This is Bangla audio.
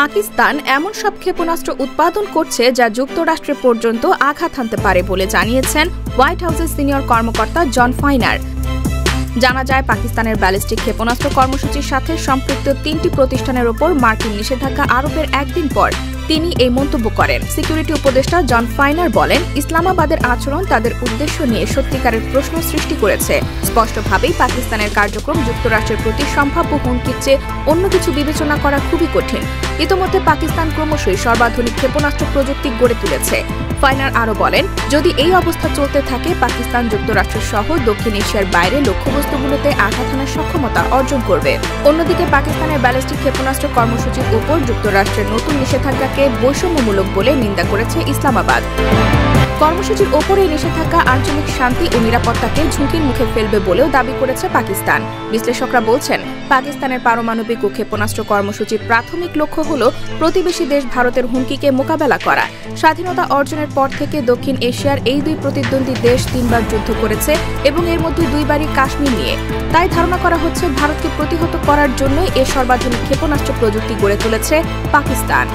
পাকিস্তান এমন সব ক্ষেপণাস্ত্র উৎপাদন করছে যা যুক্তরাষ্ট্রে পর্যন্ত আঘাত হানতে পারে বলে জানিয়েছেন হোয়াইট হাউসের সিনিয়র কর্মকর্তা জন ফাইনার। জানা যায়, পাকিস্তানের ব্যালিস্টিক ক্ষেপণাস্ত্র কর্মসূচির সাথে সম্পৃক্ত ৩টি প্রতিষ্ঠানের ওপর মার্কিন নিষেধাজ্ঞা আরোপের একদিন পর তিনি এই মন্তব্য করেন। সিকিউরিটি উপদেষ্টা জন ফাইনার বলেন, ইসলামাবাদের আচরণ তাদের উদ্দেশ্য নিয়ে সত্যিকারের প্রশ্ন সৃষ্টি করেছে। স্পষ্টভাবেই পাকিস্তানের কার্যক্রম যুক্তরাষ্ট্রের প্রতি সম্ভাব্য হুমকির চেয়ে অন্য কিছু বিবেচনা করা খুবই কঠিন। ইতোমধ্যে পাকিস্তান ক্রমশই সর্বাধুনিক ক্ষেপণাস্ত্র প্রযুক্তি গড়ে তুলেছে। ফাইনার আরও বলেন, যদি এই অবস্থা চলতে থাকে, পাকিস্তান যুক্তরাষ্ট্র সহ দক্ষিণ এশিয়ার বাইরে লক্ষ্যবস্তুগুলোতে আঘাত হানার সক্ষমতা অর্জন করবে। অন্যদিকে পাকিস্তানের ব্যালিস্টিক ক্ষেপণাস্ত্র কর্মসূচির উপর যুক্তরাষ্ট্রের নতুন নিষেধাজ্ঞাকে বৈষম্যমূলক বলে নিন্দা করেছে ইসলামাবাদ। কর্মসূচির ওপর এই নিষেধাজ্ঞা আঞ্চলিক শান্তি ও নিরাপত্তাকে ঝুঁকির মুখে ফেলবে বলেও দাবি করেছে পাকিস্তান। বিশ্লেষকরা বলছেন, পাকিস্তানের পারমাণবিক ও ক্ষেপণাস্ত্র কর্মসূচির প্রাথমিক লক্ষ্য হল প্রতিবেশী দেশ ভারতের হুমকিকে মোকাবেলা করা। স্বাধীনতা অর্জনের পর থেকে দক্ষিণ এশিয়ার এই দুই প্রতিদ্বন্দ্বী দেশ 3বার যুদ্ধ করেছে এবং এর মধ্যে 2বারই কাশ্মীর নিয়ে। তাই ধারণা করা হচ্ছে, ভারতকে প্রতিহত করার জন্যই এ সর্বাধুনিক ক্ষেপণাস্ত্র প্রযুক্তি গড়ে তুলেছে পাকিস্তান।